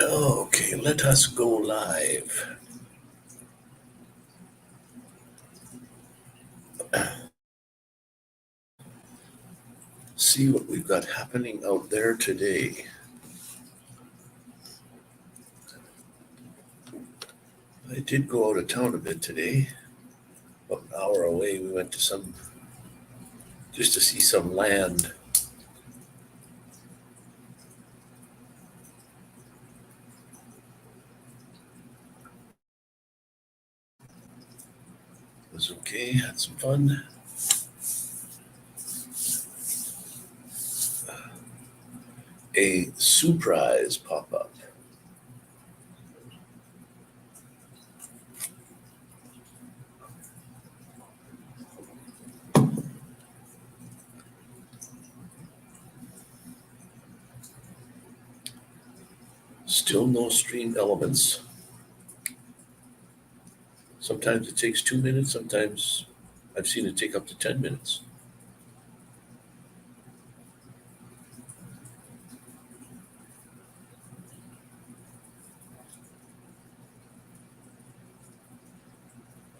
Okay, let us go live. See what we've got happening out there today. I did go out of town a bit today. About an hour away, we went to just to see some land. It was okay, had some fun. A surprise pop up. Still no stream elements. Sometimes it takes 2 minutes, sometimes I've seen it take up to 10 minutes.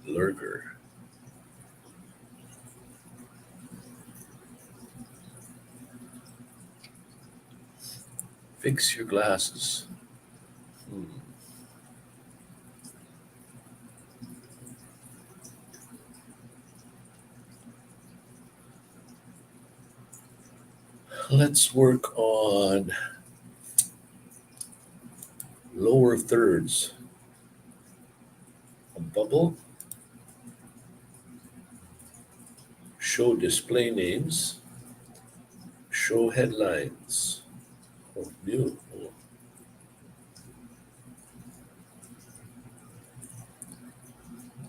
Lurker. Fix your glasses. Hmm. Let's work on lower thirds. A bubble. Show display names. Show headlines. Oh, beautiful.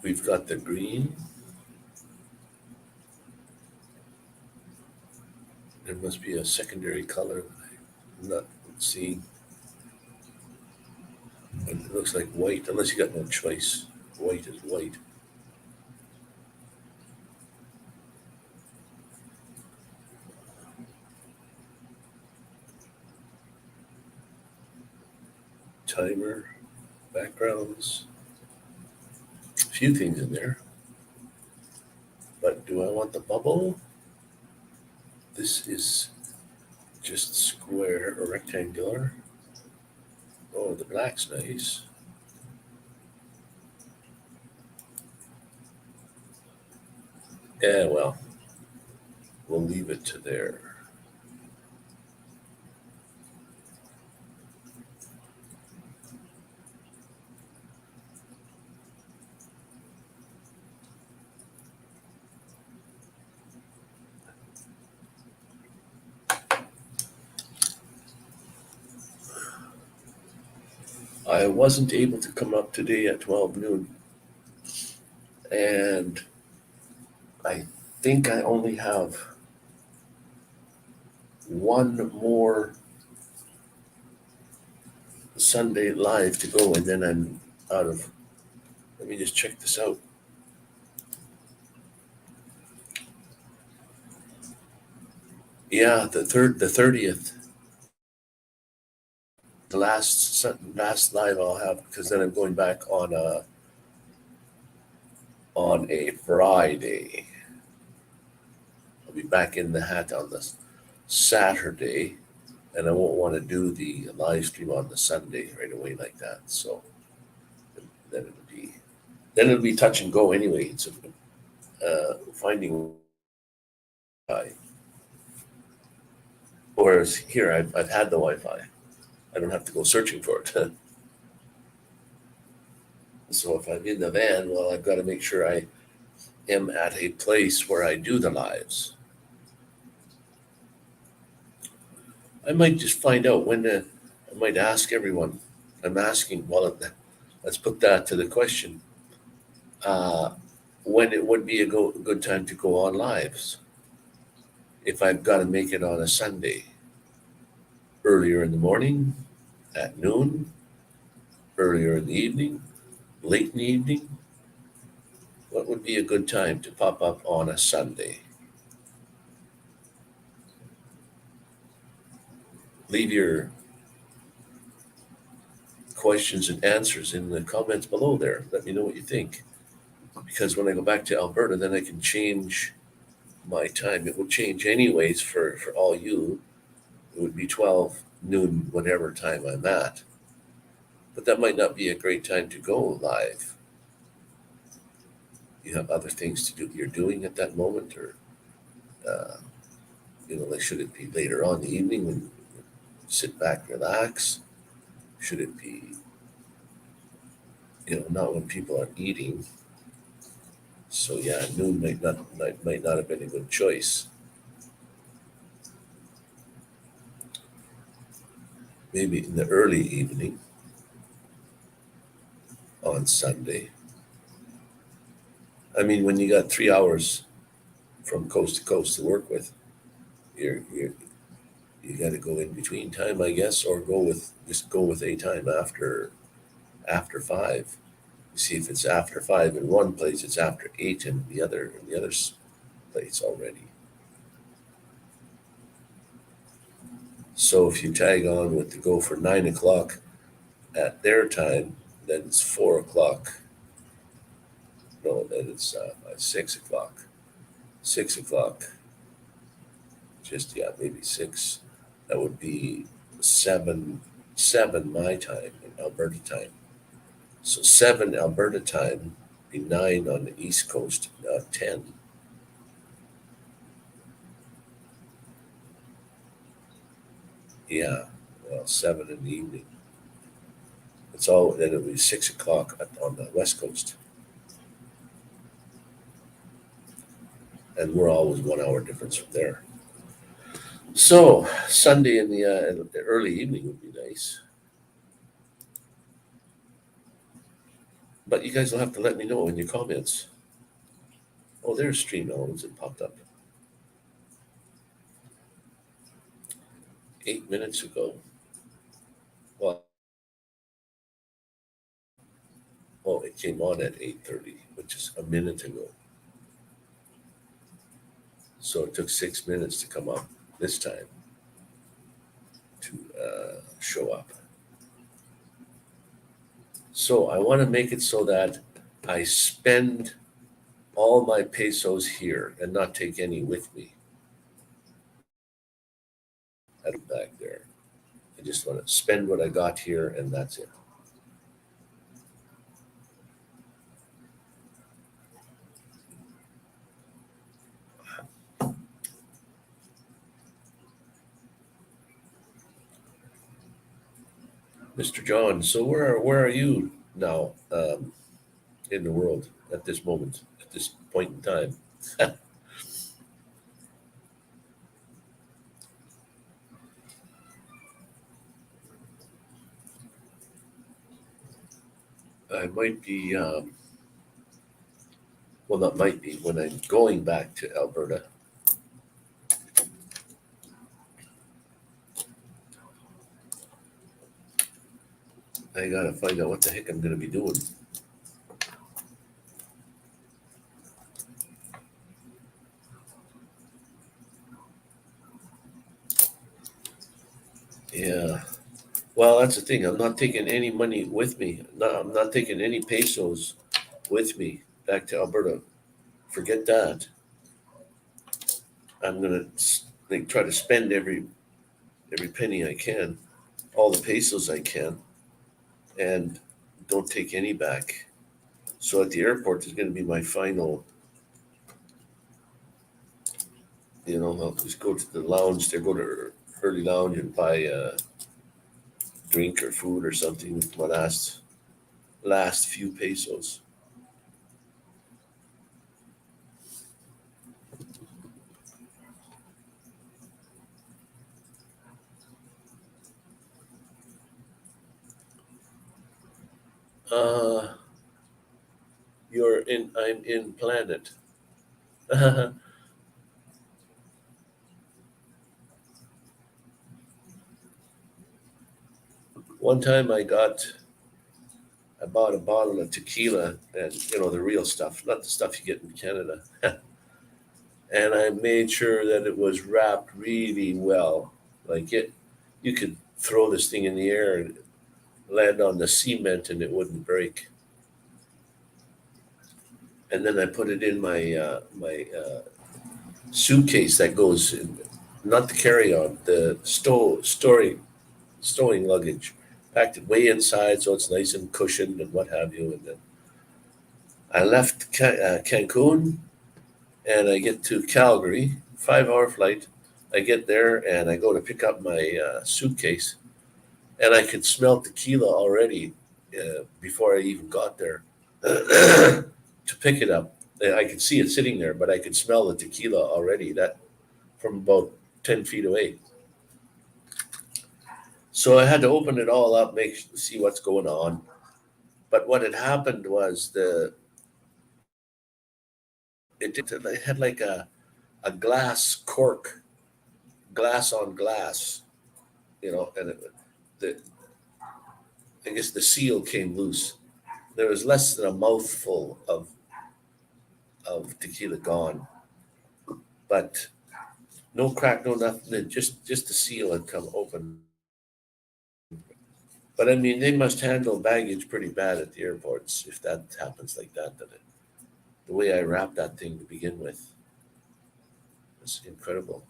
We've got the green. There must be a secondary color that I'm not seeing. It looks like white, unless you got no choice. White is white. Timer, backgrounds, a few things in there. But do I want the bubble? This is just square or rectangular. Oh, the black's nice. Yeah, well, we'll leave it to there. I wasn't able to come up today at 12 noon, and I think I only have one more Sunday live to go, and then I'm out of. Let me just check this out. Yeah, the 30th, the last live I'll have, because then I'm going back on a Friday. I'll be back in the hat on this Saturday, and I won't want to do the live stream on the Sunday right away like that. So then it'll be touch and go anyway. It's finding. Whereas here, I've had the Wi-Fi. I don't have to go searching for it. So if I'm in the van, well, I've got to make sure I am at a place where I do the lives. I might just find out I might ask everyone. I'm asking, well, let's put that to the question. Uh, when it would be a good time to go on lives if I've got to make it on a Sunday, earlier in the morning, at noon, earlier in the evening, late in the evening. What would be a good time to pop up on a Sunday? Leave your questions and answers in the comments below there. Let me know what you think. Because when I go back to Alberta, then I can change my time. It will change anyways for all you. It would be 12 noon, whatever time I'm at. But that might not be a great time to go live. You have other things to do you're doing at that moment, or like, should it be later on in the evening when you sit back, relax? Should it be, not when people are eating? So yeah, noon might not have been a good choice. Maybe in the early evening on Sunday. I mean, when you got 3 hours from coast to coast to work with, you got to go in between time, I guess, or just go with a time after 5. You see, if it's after 5 in one place, it's after 8 in the other place already. So if you tag on with the go for 9 o'clock at their time, then it's 4 o'clock. No, then it's 6 o'clock. 6 o'clock. Just, yeah, maybe 6. That would be 7 my time in Alberta time. So 7 Alberta time, be 9 on the East Coast, 10. Yeah, well, 7 in the evening. Then it'll be 6 o'clock on the West Coast. And we're always 1 hour difference from there. So Sunday in the early evening would be nice. But you guys will have to let me know in your comments. Oh, there's stream elements that popped up 8 minutes ago. Well, it came on at 8:30, which is a minute ago. So it took 6 minutes to come up this time to show up. So I want to make it so that I spend all my pesos here and not take any with me. Back there. I just want to spend what I got here, and that's it. Mr. John, so where are you now in the world at this moment, at this point in time? I might be, well, not might be, when I'm going back to Alberta. I gotta find out what the heck I'm gonna be doing. Yeah. Well, that's the thing. I'm not taking any money with me. No, I'm not taking any pesos with me back to Alberta. Forget that. I'm gonna try to spend every penny I can, all the pesos I can, and don't take any back. So at the airport is going to be my final. I'll just go to the lounge there, go to early lounge and buy a drink or food or something with my last few pesos. Uh, I'm in Planet. One time I bought a bottle of tequila, and the real stuff, not the stuff you get in Canada. And I made sure that it was wrapped really well. Like you could throw this thing in the air and land on the cement and it wouldn't break. And then I put it in my suitcase that goes in, not the carry-on, the stowing luggage. Packed it way inside so it's nice and cushioned and what have you. And then I left Cancun and I get to Calgary, 5 hour flight. I get there and I go to pick up my suitcase, and I could smell tequila already before I even got there to pick it up. I could see it sitting there, but I could smell the tequila already that from about 10 feet away. So I had to open it all up, see what's going on. But what had happened was it had like a glass cork, glass on glass, and the I guess the seal came loose. There was less than a mouthful of tequila gone, but no crack, no nothing. Just the seal had come open. But I mean, they must handle baggage pretty bad at the airports if that happens like that. The way I wrapped that thing to begin with was incredible.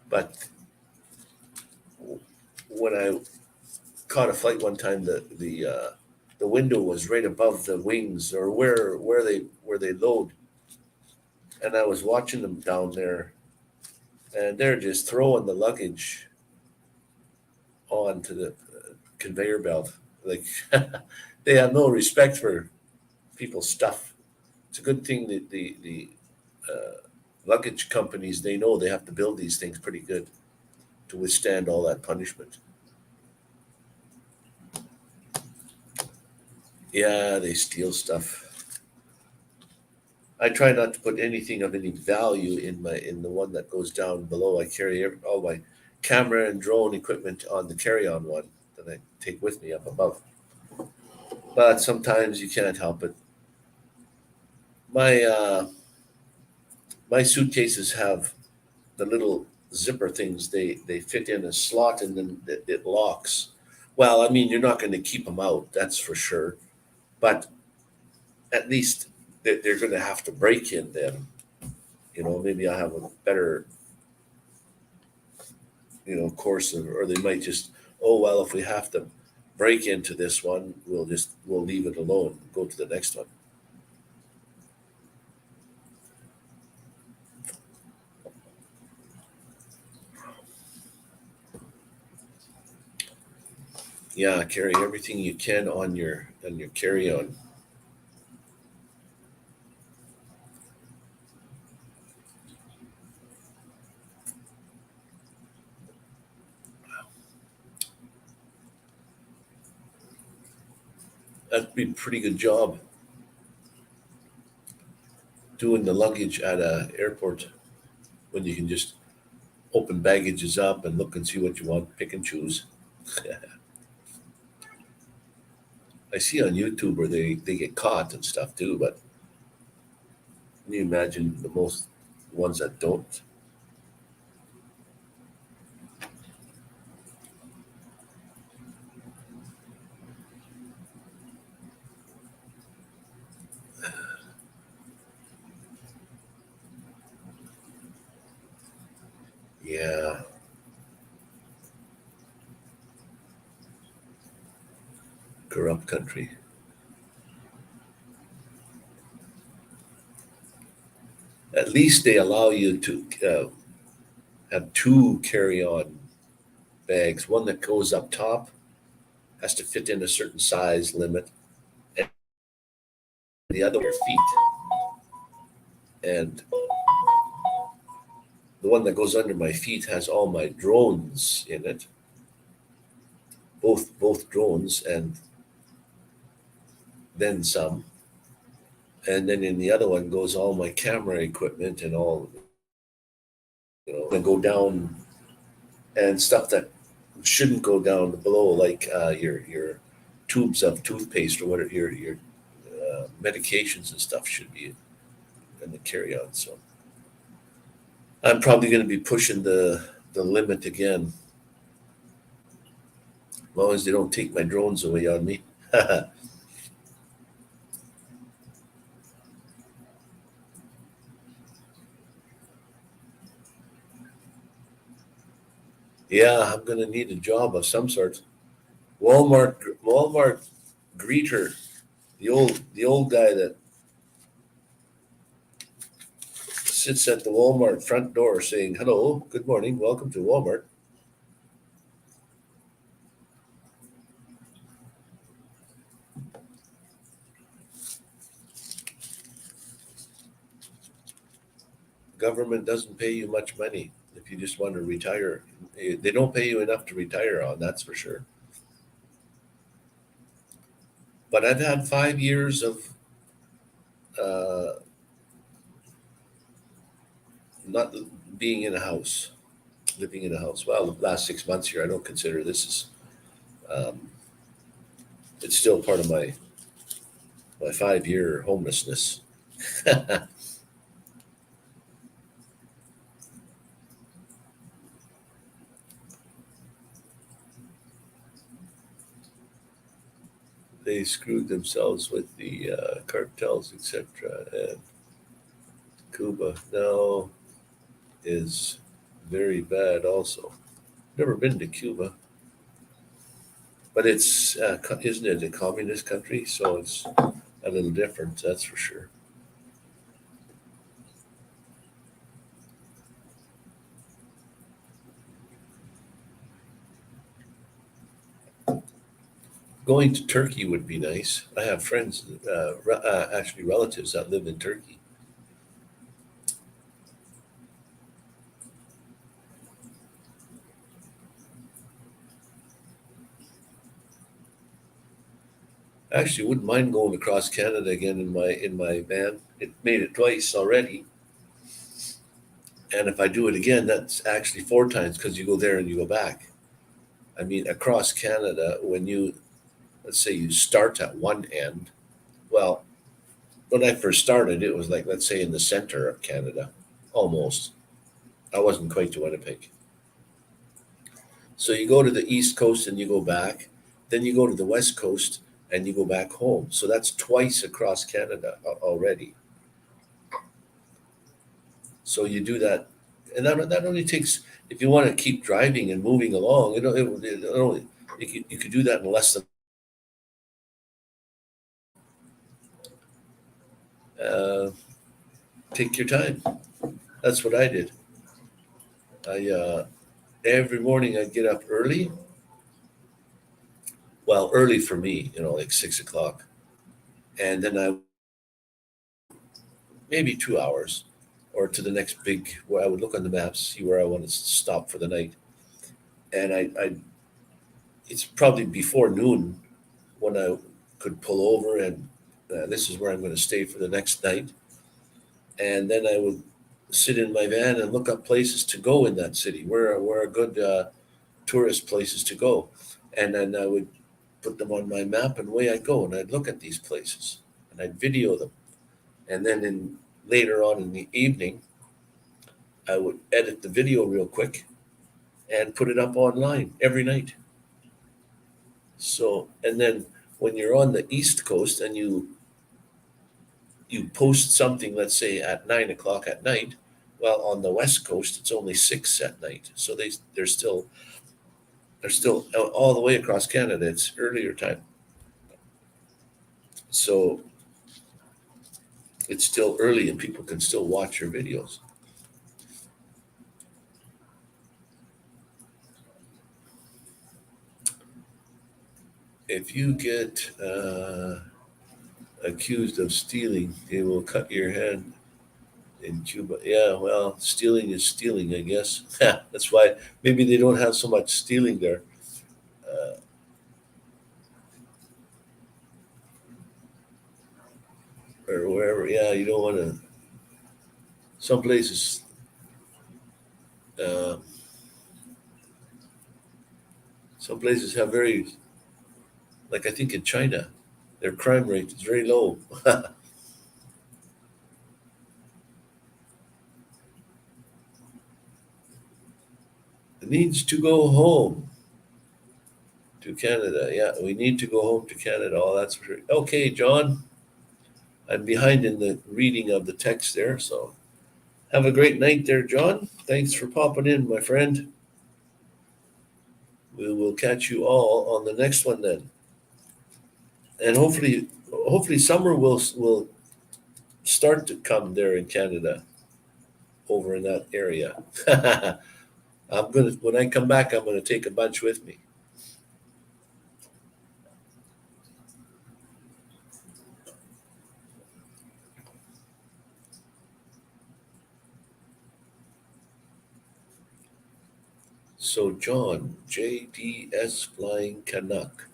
But when I caught a flight one time, the window was right above the wings or where they load, and I was watching them down there, and they're just throwing the luggage onto the conveyor belt. Like they have no respect for people's stuff. It's a good thing that the luggage companies, they know they have to build these things pretty good to withstand all that punishment. Yeah, they steal stuff. I try not to put anything of any value in the one that goes down below. I carry all my camera and drone equipment on the carry-on one that I take with me up above. But sometimes you can't help it. My my suitcases have the little zipper things. They fit in a slot and then it locks. Well, I mean, you're not going to keep them out, that's for sure. But at least they're going to have to break in then. Maybe I have a better course or they might just, oh well, if we have to break into this one, we'll leave it alone, go to the next one. Yeah, carry everything you can on your carry on. That'd be a pretty good job doing the luggage at a airport when you can just open baggages up and look and see what you want, pick and choose. I see on YouTube where they get caught and stuff too, but can you imagine the most ones that don't? Yeah, corrupt country. At least they allow you to have two carry-on bags. One that goes up top has to fit in a certain size limit, and the other your feet. And the one that goes under my feet has all my drones in it, both drones and then some. And then in the other one goes all my camera equipment and all, and go down and stuff that shouldn't go down below, like your tubes of toothpaste or whatever your medications and stuff should be in the carry on. So I'm probably going to be pushing the limit again. As long as they don't take my drones away on me. Yeah, I'm gonna need a job of some sort. Walmart greeter, the old guy that sits at the Walmart front door saying, "Hello, good morning, welcome to Walmart." Government doesn't pay you much money if you just want to retire. They don't pay you enough to retire on, that's for sure. But I've had 5 years of uh, not being in a house, living in a house. Well, the last 6 months here, I don't consider this as um, it's still part of my 5 year homelessness. They screwed themselves with the cartels, etc. And Cuba now is very bad. Also, never been to Cuba, but it's isn't it a communist country? So it's a little different, that's for sure. Going to Turkey would be nice. I have friends, actually relatives that live in Turkey. I actually wouldn't mind going across Canada again in my van. It made it twice already, and if I do it again, that's actually 4 times because you go there and you go back. I mean, across Canada, when you let's say you start at one end, well, when I first started, it was like let's say in the center of Canada, almost. I wasn't quite to Winnipeg. So you go to the East Coast and you go back, then you go to the West Coast and you go back home. So that's twice across Canada already. So you do that, and that only takes if you want to keep driving and moving along. It only you could do that in less than. Uh, Take your time. That's what I did. I every morning I'd get up early. Well, early for me, like 6 o'clock, and then I maybe 2 hours, or to the next big where I would look on the maps, see where I wanted to stop for the night, and I it's probably before noon when I could pull over and this is where I'm going to stay for the next night, and then I would sit in my van and look up places to go in that city, where are good tourist places to go, and then I would put them on my map and away I'd go and I'd look at these places and I'd video them, and then in later on in the evening I would edit the video real quick and put it up online every night. So, and then when you're on the East Coast and you post something, let's say at 9 o'clock at night, well, on the West Coast it's only 6 at night. So they're still all the way across Canada. It's earlier time, so it's still early and people can still watch your videos. If you get accused of stealing, they will cut your hand in Cuba. Yeah, well, stealing is stealing, I guess. That's why maybe they don't have so much stealing there, uh, or wherever. Yeah, you don't want to. Some places, uh, some places have very, like I think in China, their crime rate is very low. Needs to go home. To Canada, yeah, we need to go home to Canada. Oh, that's for sure. Okay, John, I'm behind in the reading of the text there, so have a great night there, John. Thanks for popping in, my friend. We will catch you all on the next one then. And hopefully summer will start to come there in Canada, over in that area. When I come back, I'm gonna take a bunch with me. So John, JDS Flying Canuck.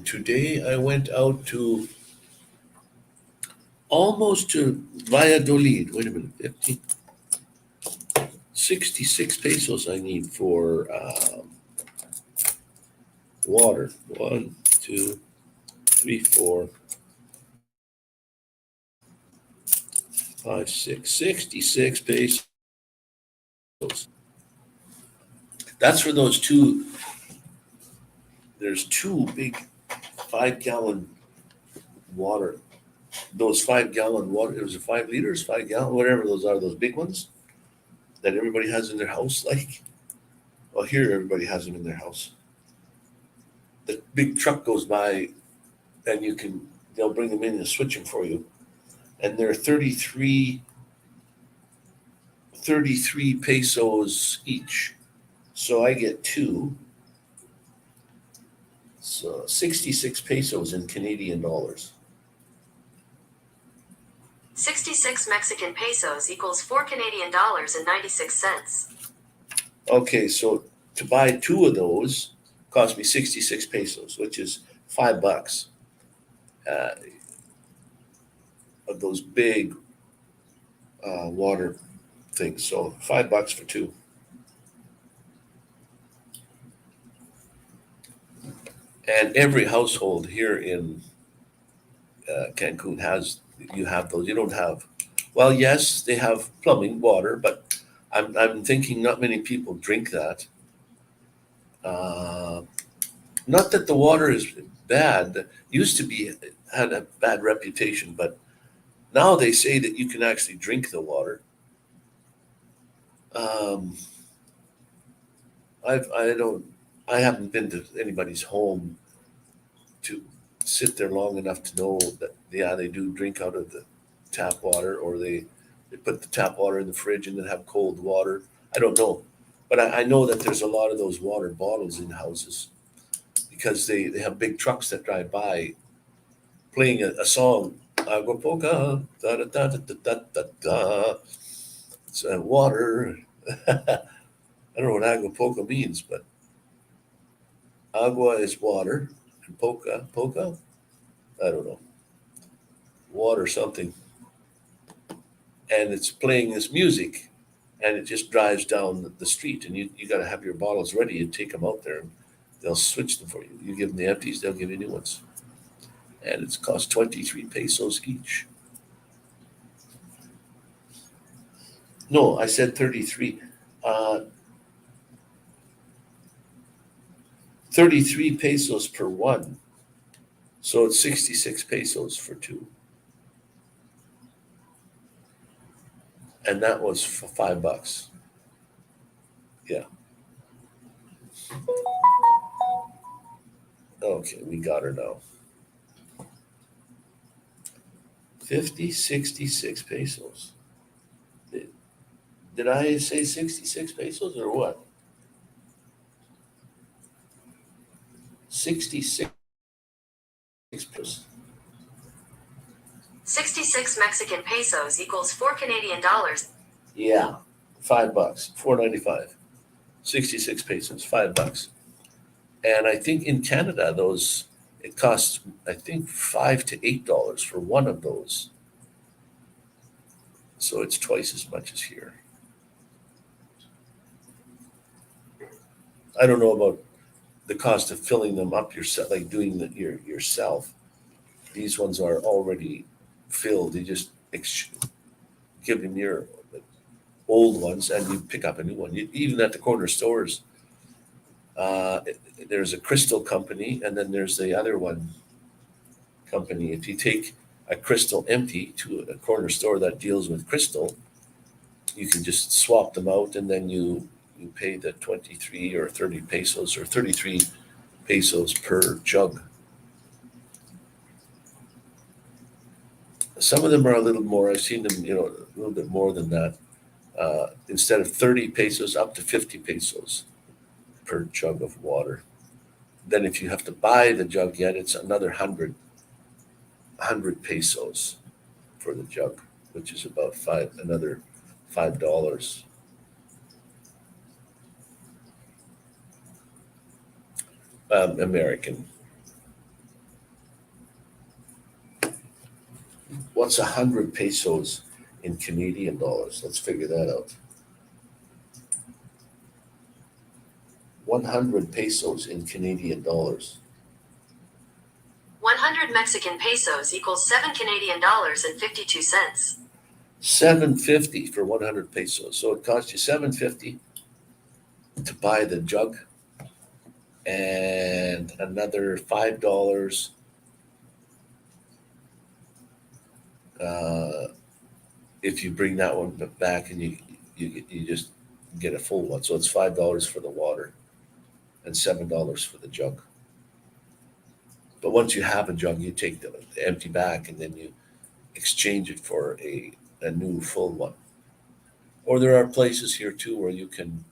Today I went out to almost to Valladolid. Wait a minute, 15, 66 pesos I need for water. 1, 2, 3, 4, 5, 6, 66 pesos. That's for those two. There's two big 5-gallon water. Those 5-gallon water, it was a 5 liters, 5 gallon, whatever those are, those big ones that everybody has in their house. Like, well, here everybody has them in their house. The big truck goes by and they'll bring them in and switch them for you. And they're 33 pesos each. So I get two. So 66 pesos in Canadian dollars. 66 Mexican pesos equals 4 Canadian dollars and 96 cents. Okay, so to buy two of those cost me 66 pesos, which is $5 of those big water things. So $5 for two. And every household here in Cancun you have those. You don't have, well, yes, they have plumbing water, but I'm thinking not many people drink that. Not that the water is bad. Used to be had a bad reputation, but now they say that you can actually drink the water. Um, I haven't been to anybody's home to sit there long enough to know that, yeah, they do drink out of the tap water, or they put the tap water in the fridge and then have cold water. I don't know. But I know that there's a lot of those water bottles in houses because they have big trucks that drive by playing a song. Agua poca, da da da da da da da. It's water. I don't know what agua poca means, but agua is water, and poca, I don't know, water something. And it's playing this music, and it just drives down the street, and you got to have your bottles ready and take them out there, and they'll switch them for you. You give them the empties, they'll give you new ones. And it's cost 23 pesos each. No, I said 33. 33 pesos per one. So it's 66 pesos for two. And that was for $5. Yeah. Okay, we got her now. 66 pesos. Did I say 66 pesos or what? 66 pesos. 66 Mexican pesos equals 4 Canadian dollars. Yeah, $5, $4.95. 66 pesos, $5. And I think in Canada, it costs, I think, $5 to $8 for one of those. So it's twice as much as here. I don't know about the cost of filling them up yourself, like doing yourself. These ones are already filled. You just give them your old ones and you pick up a new one. Even at the corner stores, there's a Crystal company and then there's the other one company. If you take a Crystal empty to a corner store that deals with Crystal, you can just swap them out and then you pay the 23 or 30 pesos or 33 pesos per jug. Some of them are a little more. I've seen them, a little bit more than that. Instead of 30 pesos, up to 50 pesos per jug of water. Then if you have to buy the jug yet, it's another 100 pesos for the jug, which is about another $5. American. What's 100 pesos in Canadian dollars? Let's figure that out. 100 pesos in Canadian dollars. 100 Mexican pesos equals 7 Canadian dollars and 52 cents. 7.50 for 100 pesos. So it costs you 7.50 to buy the jug and another $5 if you bring that one back and you just get a full one. So it's $5 for the water and $7 for the jug. But once you have a jug, you take the empty back and then you exchange it for a new full one. Or there are places here too where you can,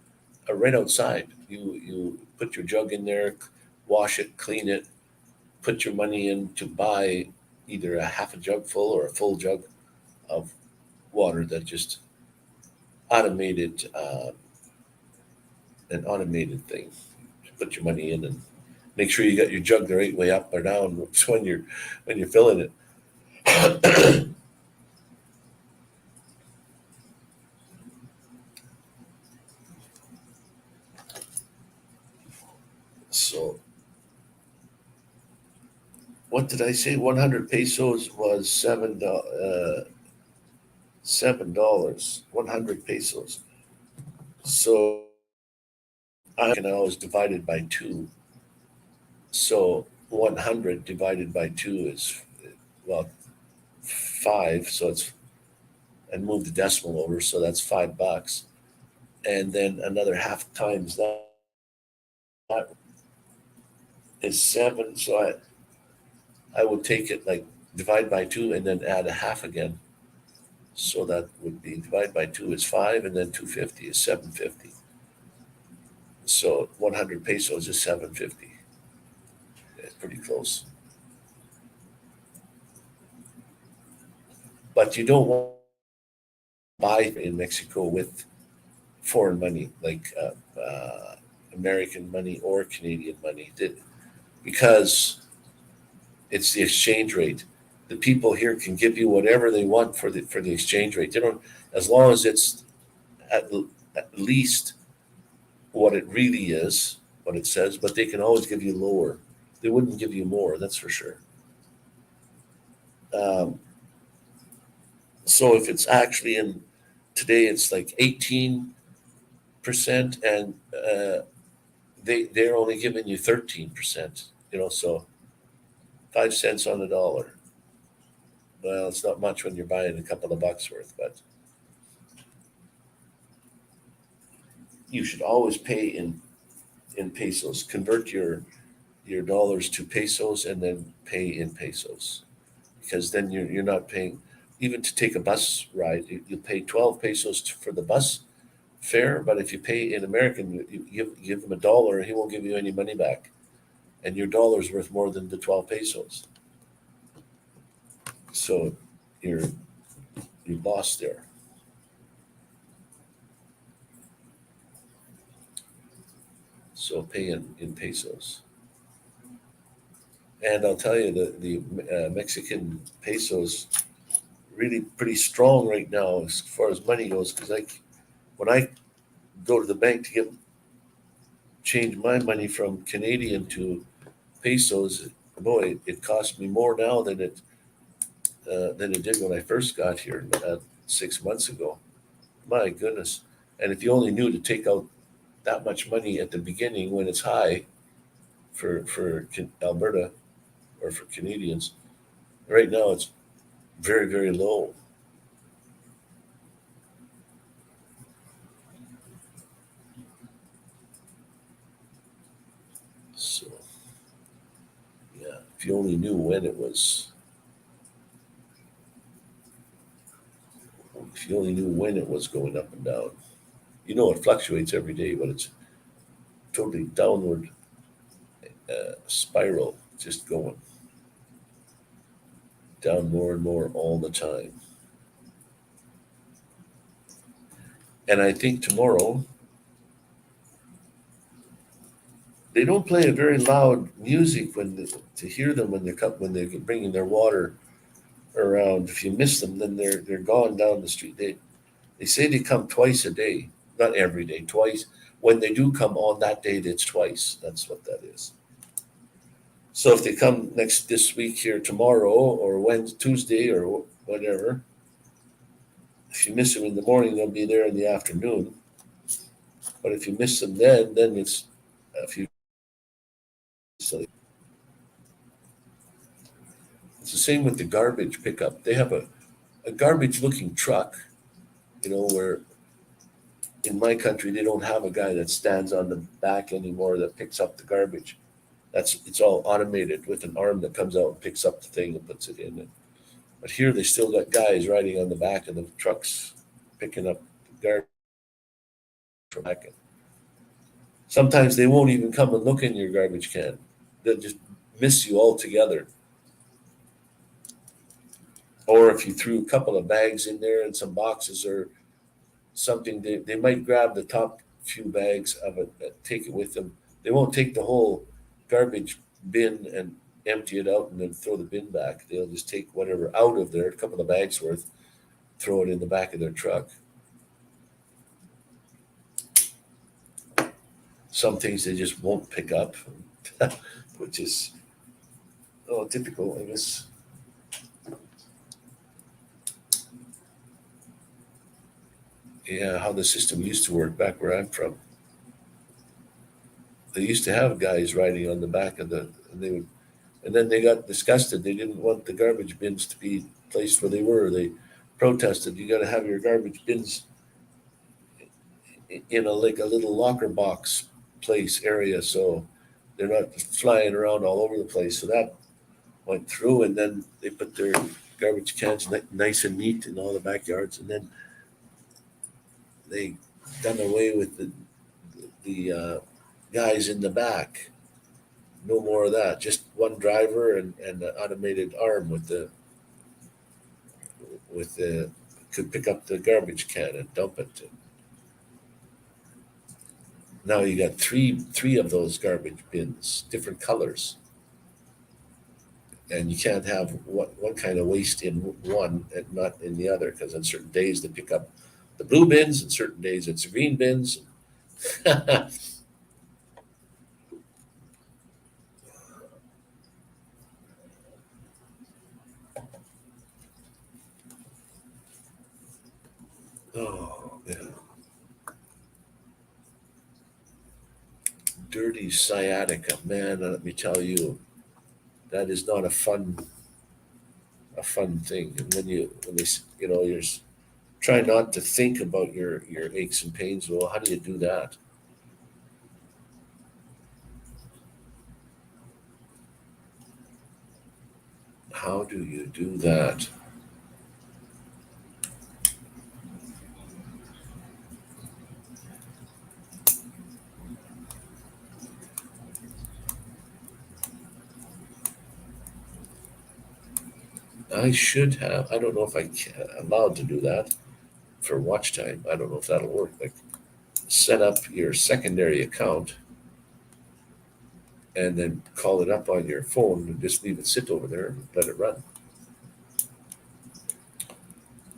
right outside, you put your jug in there, wash it, clean it, put your money in to buy either a half a jug full or a full jug of water that just automated, an automated thing. Put your money in and make sure you got your jug the right way up or down when you're filling it. So, what did I say? 100 pesos was $7. 100 pesos. So I can always divide it by 2. So 100 divided by 2 is, well, 5. So it's, and move the decimal over. So that's $5. And then another half times that is 7. So I would take it like divide by 2 and then add a half again. So that would be divide by 2 is 5 and then 250 is 750. So 100 pesos is 750. It's pretty close. But you don't want to buy in Mexico with foreign money, like American money or Canadian money, because it's the exchange rate. The people here can give you whatever they want for the exchange rate. They don't, as long as it's at least what it really is, what it says, but they can always give you lower. They wouldn't give you more, that's for sure. So if it's actually today, it's like 18%, and they're only giving you 13%. So 5 cents on the dollar. Well, it's not much when you're buying a couple of bucks worth, but you should always pay in pesos. Convert your dollars to pesos and then pay in pesos, because then you're not paying. Even to take a bus ride, you pay 12 pesos for the bus fare, but if you pay in American, you give him $1, and he won't give you any money back, and your dollar's worth more than the 12 pesos. So you're lost there. So pay in pesos. And I'll tell you the Mexican pesos really pretty strong right now as far as money goes, because when I go to the bank to change my money from Canadian to pesos, boy, it costs me more now than it than it did when I first got here 6 months ago. My goodness. And if you only knew to take out that much money at the beginning when it's high for Alberta or for Canadians, right now it's very, very low. So, yeah, if you only knew when it was, if you only knew when it was going up and down. You know, it fluctuates every day, but it's totally downward spiral, just going down more and more all the time. And I think tomorrow they don't play a very loud music to hear them when they're bringing their water around. If you miss them, then they're gone down the street. They say they come twice a day, not every day, twice. When they do come on that day, it's twice. That's what that is. So if they come this week here tomorrow or Wednesday, Tuesday or whatever, if you miss them in the morning, they'll be there in the afternoon. But if you miss them then it's a few. So it's the same with the garbage pickup. They have a garbage looking truck, where in my country they don't have a guy that stands on the back anymore that picks up the garbage. It's all automated with an arm that comes out and picks up the thing and puts it in. But here they still got guys riding on the back of the trucks picking up garbage from back. Sometimes they won't even come and look in your garbage can. They'll just miss you altogether. Or if you threw a couple of bags in there and some boxes or something, they might grab the top few bags of it, take it with them. They won't take the whole garbage bin and empty it out and then throw the bin back. They'll just take whatever out of there, a couple of bags worth, throw it in the back of their truck. Some things they just won't pick up, which is typical, I guess. Yeah, how the system used to work back where I'm from. They used to have guys riding on the back of and then they got disgusted. They didn't want the garbage bins to be placed where they were. They protested. You got to have your garbage bins in like a little locker box place area, so they're not flying around all over the place. So that went through, and then they put their garbage cans nice and neat in all the backyards, and then they done away with the guys in the back. No more of that. Just one driver and an automated arm with the could pick up the garbage can and dump it. Now you got three of those garbage bins, different colors, and you can't have one kind of waste in one and not in the other, because on certain days they pick up the blue bins, and certain days it's green bins. Oh, yeah. Dirty sciatica, man. Let me tell you, that is not a fun thing. And when they you're trying not to think about your aches and pains. Well, how do you do that? How do you do that? I should have. I don't know if allowed to do that for watch time. I don't know if that'll work. Like, set up your secondary account and then call it up on your phone and just leave it sit over there and let it run.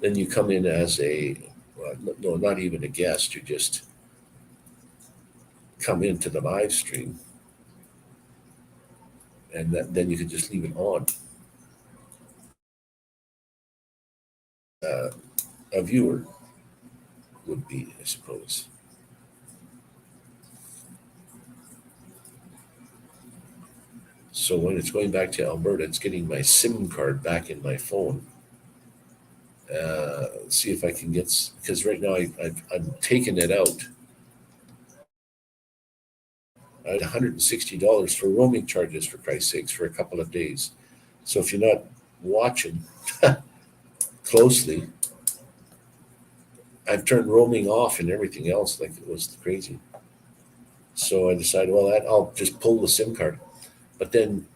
Then you come in as no, not even a guest. You just come into the live stream, and then you can just leave it on. a viewer would be, I suppose. So when it's going back to Alberta, it's getting my SIM card back in my phone. See if I can get, because right now I'm taking it out. I had $160 for roaming charges, for Christ's sakes, for a couple of days. So if you're not watching closely, I've turned roaming off and everything else like it was crazy. So I decided, well, I'll just pull the SIM card. But then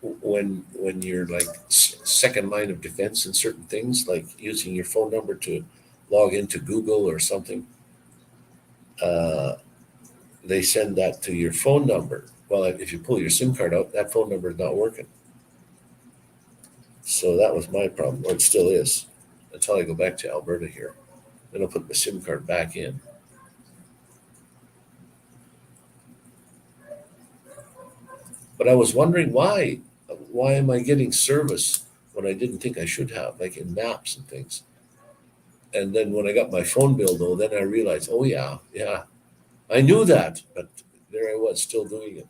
when you're like second line of defense in certain things, like using your phone number to log into Google or something, uh, they send that to your phone number. Well, if you pull your SIM card out, that phone number is not working. So that was my problem, or it still is, until I go back to Alberta here. Then I'll put my SIM card back in. But I was wondering why. Why am I getting service when I didn't think I should have, like in maps and things? And then when I got my phone bill, though, then I realized, oh yeah, I knew that, but there I was still doing it.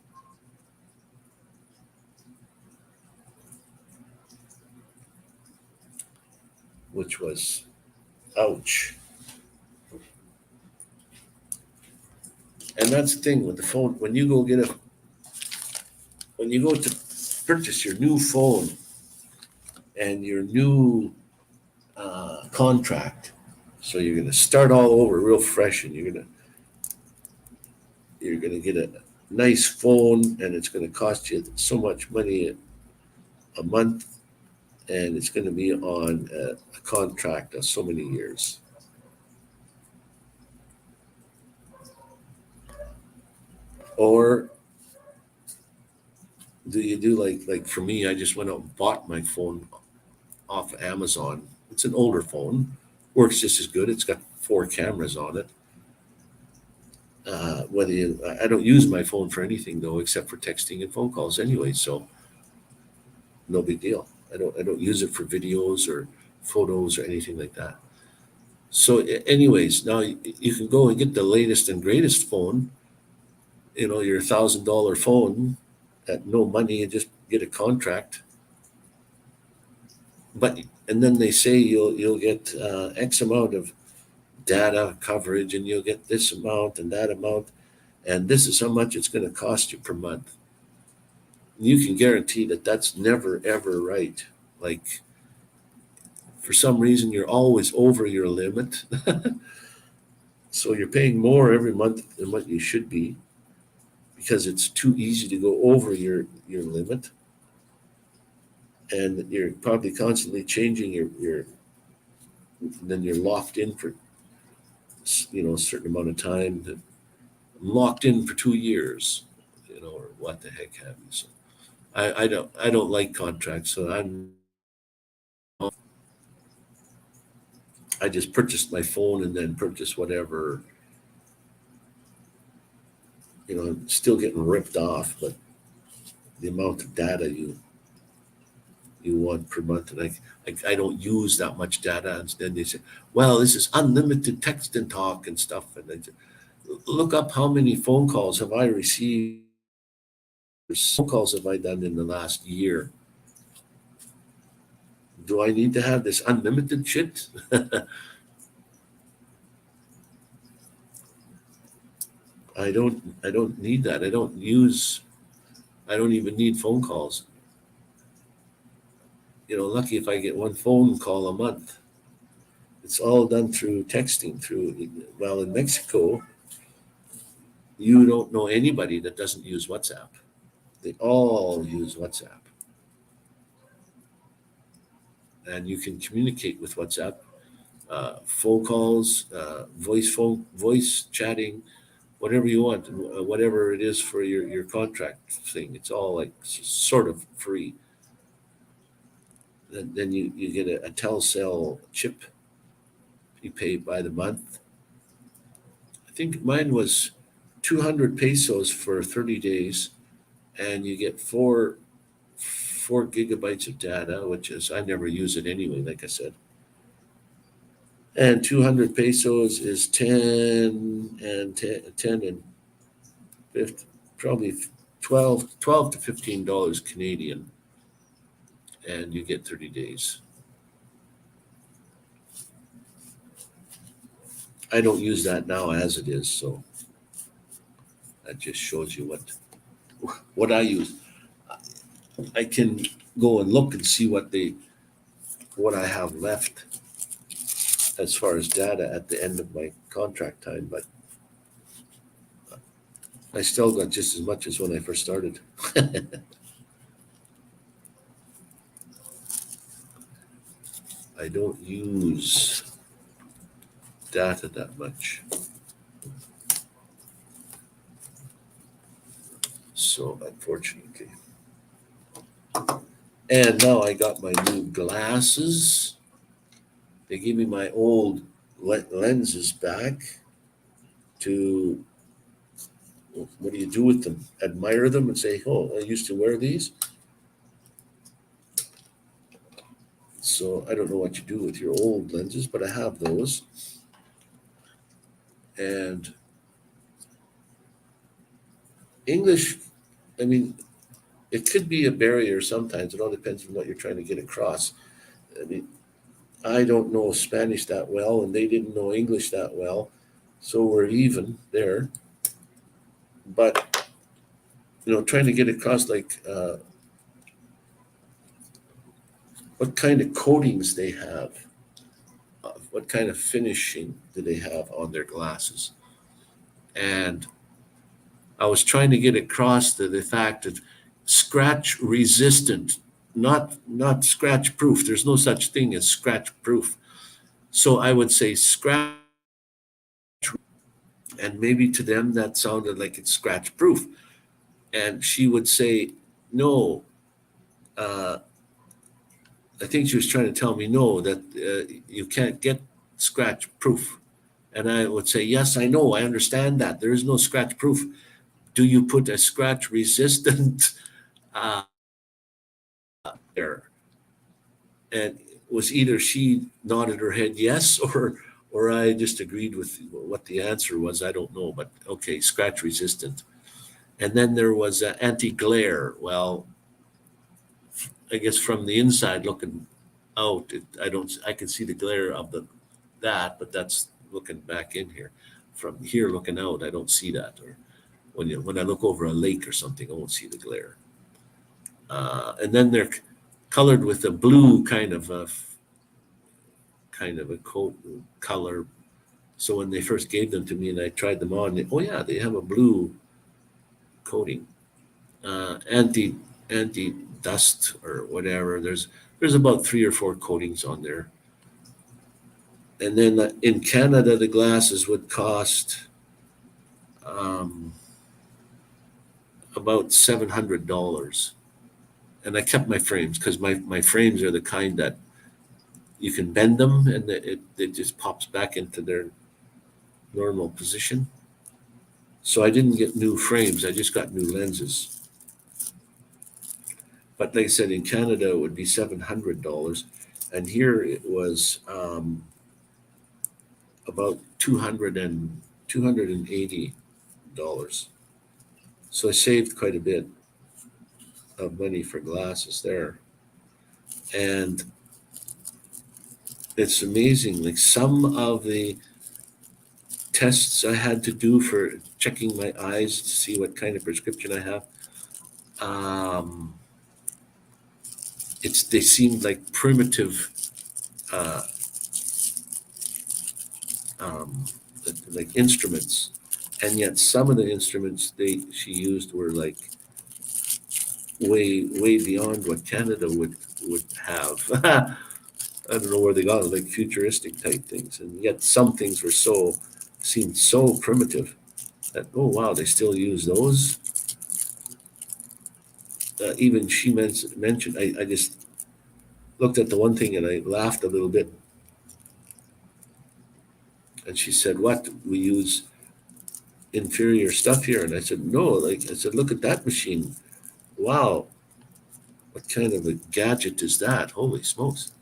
Which was, ouch. And that's the thing with the phone. When you go to purchase your new phone and your new contract, so you're going to start all over real fresh, and you're gonna get a nice phone, and it's going to cost you so much money a month, and it's going to be on a contract of so many years. Or do you do like for me? I just went out and bought my phone off Amazon. It's an older phone, works just as good. It's got 4 cameras on it. I don't use my phone for anything though, except for texting and phone calls anyway. So no big deal. I don't use it for videos or photos or anything like that. So, anyways, now you can go and get the latest and greatest phone. Your $1,000 phone at no money, and just get a contract. But and then they say you'll get X amount of data coverage, and you'll get this amount and that amount, and this is how much it's going to cost you per month. You can guarantee that that's never ever right. Like, for some reason, you're always over your limit. So you're paying more every month than what you should be, because it's too easy to go over your limit, and you're probably constantly changing your then you're locked in for a certain amount of time. That I'm locked in for 2 years, or what the heck have you. So I don't like contracts. So I just purchased my phone and then purchased whatever. I'm still getting ripped off, but the amount of data you want per month, and I don't use that much data. And then they say, well, this is unlimited text and talk and stuff. And I say, look up how many phone calls have I received. Phone calls have I done in the last year? Do I need to have this unlimited shit? I don't need that. I don't even need phone calls. Lucky if I get one phone call a month. It's all done through texting. Well, in Mexico, you don't know anybody that doesn't use WhatsApp. They all use WhatsApp, and you can communicate with WhatsApp, phone calls, voice chatting, whatever you want, whatever it is for your contract thing. It's all like sort of free. Then you get a Telcel chip. You pay by the month. I think mine was 200 pesos for 30 days, and you get 4 gigabytes of data, which is, I never use it anyway, like I said. And 200 pesos is 10 and 10 and 50, probably 12 to $15 Canadian. And you get 30 days. I don't use that now as it is, so that just shows you what I use. I can go and look and see what I have left as far as data at the end of my contract time, but I still got just as much as when I first started. I don't use data that much. So unfortunately. And now I got my new glasses. They gave me my old lenses back to, what do you do with them? Admire them and say, oh, I used to wear these. So I don't know what you do with your old lenses, but I have those. And English, I mean, it could be a barrier sometimes. It all depends on what you're trying to get across. I mean, I don't know Spanish that well, and they didn't know English that well. So we're even there. But, trying to get across like what kind of coatings they have, what kind of finishing do they have on their glasses. And I was trying to get across the fact that scratch resistant, not scratch proof. There's no such thing as scratch proof. So I would say scratch, and maybe to them that sounded like it's scratch proof. And she would say, no, I think she was trying to tell me no, that you can't get scratch proof. And I would say, yes, I know, I understand that. There is no scratch proof. Do you put a scratch resistant there? And it was either she nodded her head yes, or I just agreed with what the answer was. I don't know, but okay, scratch resistant. And then there was anti-glare. Well, I guess from the inside looking out, I can see the glare of that, but that's looking back in here. From here looking out, I don't see that. Or when I look over a lake or something, I won't see the glare. And then they're colored with a blue kind of a coat color. So when they first gave them to me and I tried them on, they have a blue coating, anti dust or whatever. There's about 3 or 4 coatings on there. And then in Canada, the glasses would cost about $700. And I kept my frames because my frames are the kind that you can bend them and it just pops back into their normal position. So I didn't get new frames. I just got new lenses. But like I said, in Canada, it would be $700. And here it was about $280. So I saved quite a bit of money for glasses there. And it's amazing. Like some of the tests I had to do for checking my eyes to see what kind of prescription I have, they seemed like primitive, like instruments, and yet some of the instruments she used were like way beyond what Canada would have. I don't know where they got it, like futuristic type things, and yet some things seemed so primitive that, oh wow, they still use those. Even she mentioned, I just looked at the one thing and I laughed a little bit. And she said, what, we use inferior stuff here? And I said, no, I said, look at that machine. Wow, what kind of a gadget is that? Holy smokes.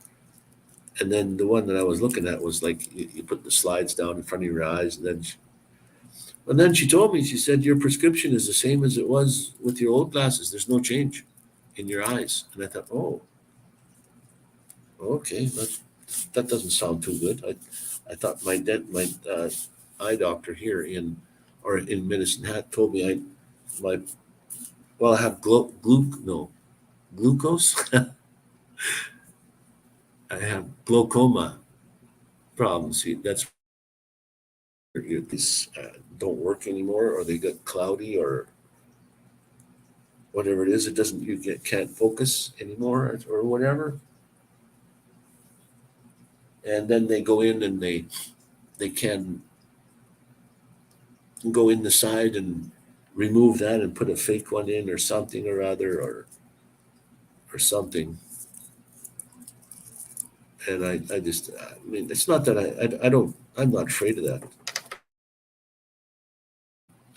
And then the one that I was looking at was like you put the slides down in front of your eyes, and then she told me, she said, your prescription is the same as it was with your old glasses. There's no change in your eyes. And I thought, oh, okay, that doesn't sound too good. I thought my eye doctor here in Medicine Hat told me I have glucose. I have glaucoma problems. See, that's these don't work anymore, or they get cloudy, or whatever it is. It doesn't can't focus anymore, or whatever. And then they go in and they can go in the side and remove that and put a fake one in or something or other, or something. And I just, I mean, it's not that I'm not afraid of that.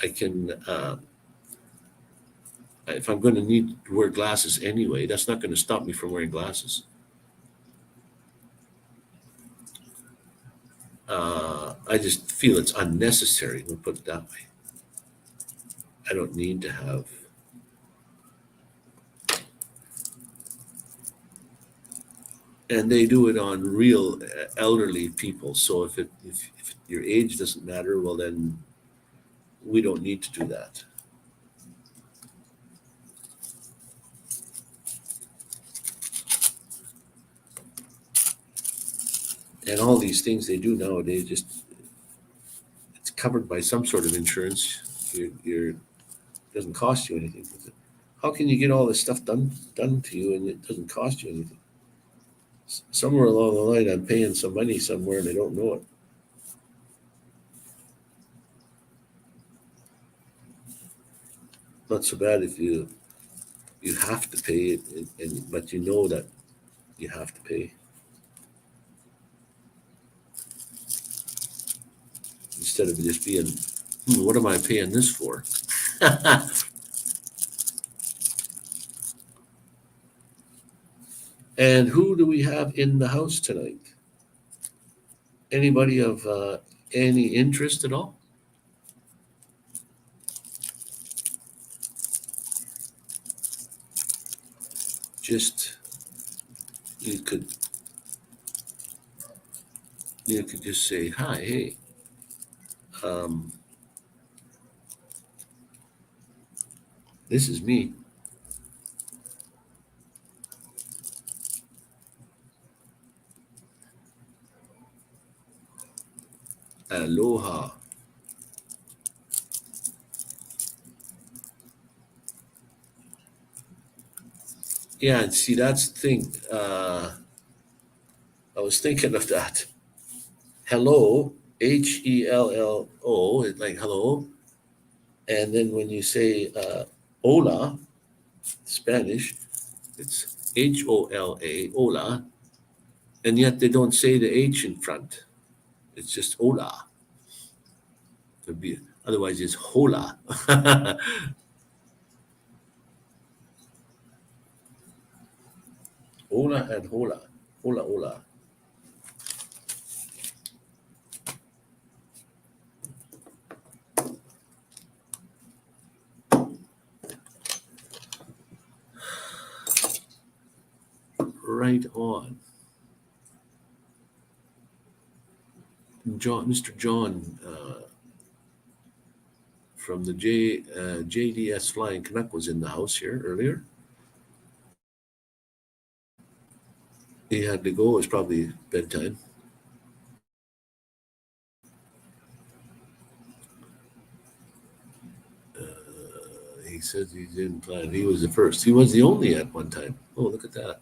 I can, if I'm going to need to wear glasses anyway, that's not going to stop me from wearing glasses. I just feel it's unnecessary. We'll put it that way. I don't need to have. And they do it on real elderly people. So if your age doesn't matter, well then we don't need to do that. And all these things they do nowadays, just it's covered by some sort of insurance. You're doesn't cost you anything. How can you get all this stuff done to you and it doesn't cost you anything? Somewhere along the line, I'm paying some money somewhere and I don't know it. Not so bad if you have to pay it, but you know that you have to pay. Instead of just being, what am I paying this for? And who do we have in the house tonight? Anybody of any interest at all? Just you could just say hi, hey. This is me. Aloha. Yeah, and see, that's the thing. I was thinking of that. Hello, HELLO, it's like hello. And then when you say hola, Spanish, it's HOLA, hola. And yet they don't say the H in front. It's just hola. Otherwise, it's hola. Hola and hola. Hola, hola. Right on. Mr. John from the JDS Flying Canuck was in the house here earlier. He had to go. It was probably bedtime. He says he didn't plan. He was the first. He was the only at one time. Oh, look at that.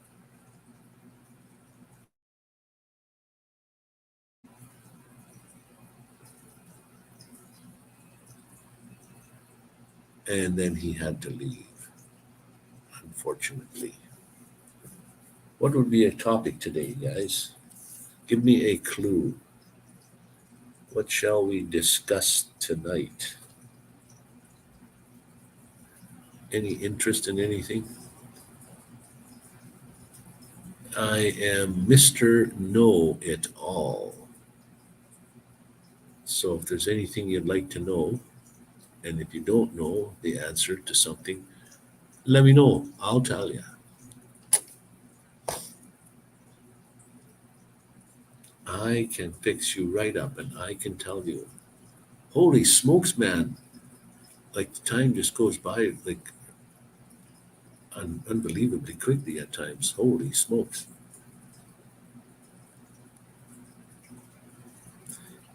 And then he had to leave, unfortunately. What would be a topic today, guys? Give me a clue. What shall we discuss tonight? Any interest in anything? I am Mr. Know It All. So if there's anything you'd like to know, and if you don't know the answer to something, let me know. I'll tell you. I can fix you right up and I can tell you. Holy smokes, man. Like the time just goes by like unbelievably quickly at times. Holy smokes.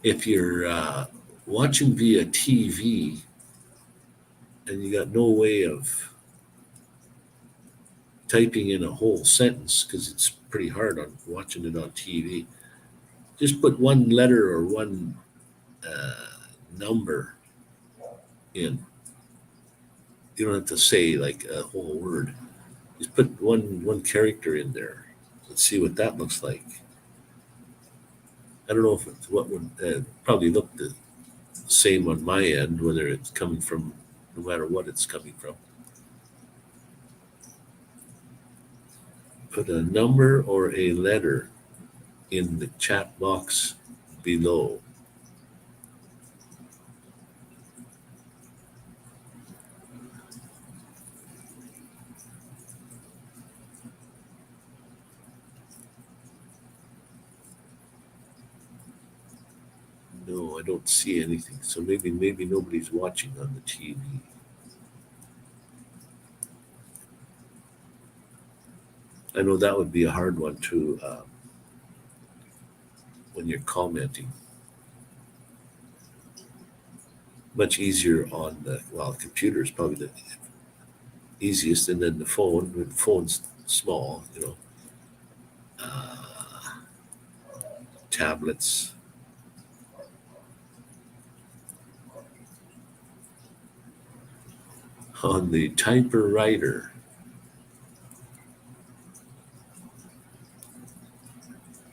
If you're watching via TV and you got no way of typing in a whole sentence because it's pretty hard on watching it on TV, just put one letter or one number in. You don't have to say like a whole word. Just put one character in there. Let's see what that looks like. I don't know if it's what would probably look the same on my end, whether it's coming from, no matter what it's coming from. Put a number or a letter in the chat box below. No, I don't see anything. So maybe nobody's watching on the TV. I know that would be a hard one to when you're commenting. Much easier on the computer is probably the easiest, and then the phone. The phone's small, Uh, tablets. On the typewriter.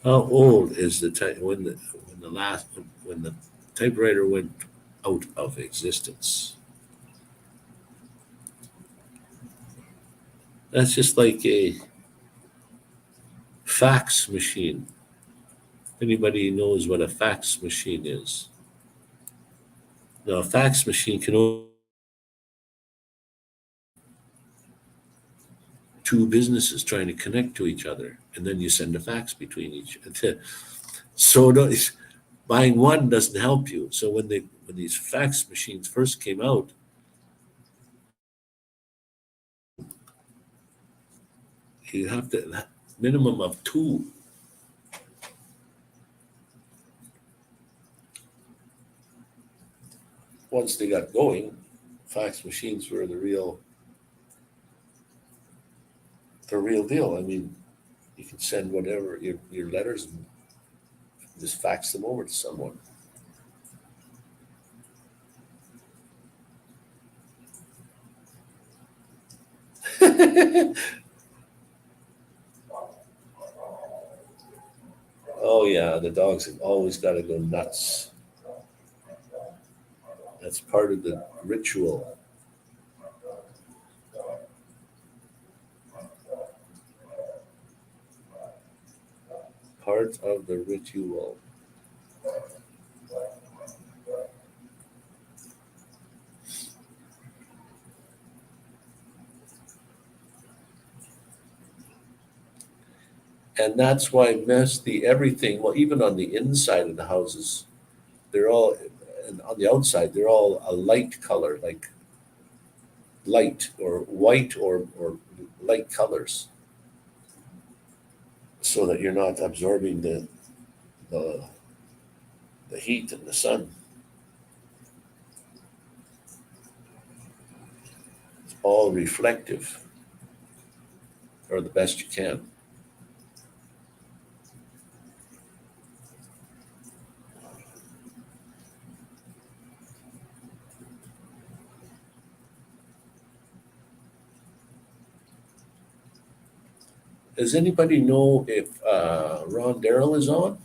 How old is the type when the typewriter went out of existence? That's just like a fax machine. Anybody knows what a fax machine is? Now, a fax machine can only two businesses trying to connect to each other, and then you send a fax between each. So buying one doesn't help you. So when these fax machines first came out, you have to minimum of two. Once they got going, fax machines were the real deal. I mean, you can send whatever your letters and just fax them over to someone. Oh yeah, the dogs have always got to go nuts. That's part of the ritual. Part of the ritual. And that's why everything, well, even on the inside of the houses, they're all, and on the outside, they're all a light color, like light or white or light colors, so that you're not absorbing the, the heat and the sun. It's all reflective, or the best you can. Does anybody know if Ron Darrell is on?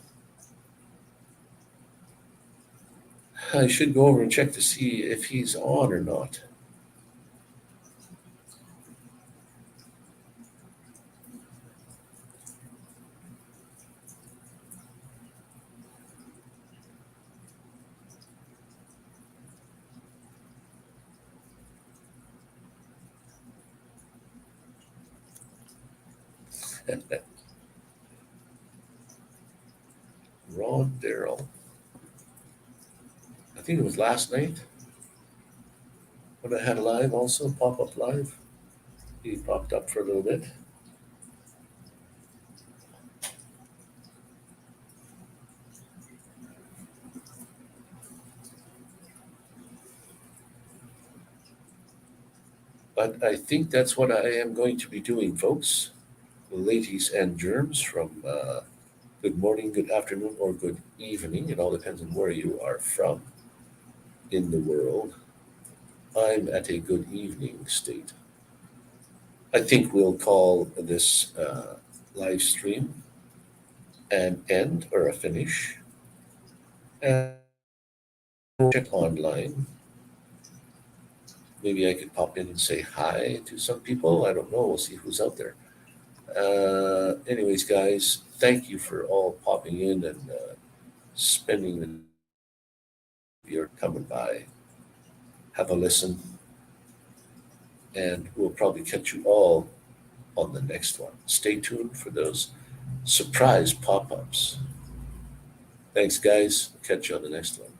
I should go over and check to see if he's on or not. Ron Darrell. I think it was last night when I had a live also, pop up live. He popped up for a little bit. But I think that's what I am going to be doing, folks. Ladies and germs, from good morning, good afternoon, or good evening. It all depends on where you are from in the world. I'm at a good evening state. I think we'll call this live stream an end or a finish. And check online. Maybe I could pop in and say hi to some people. I don't know. We'll see who's out there. Anyways, guys, thank you for all popping in and spending the you're coming by. Have a listen, and we'll probably catch you all on the next one. Stay tuned for those surprise pop ups. Thanks, guys. Catch you on the next one.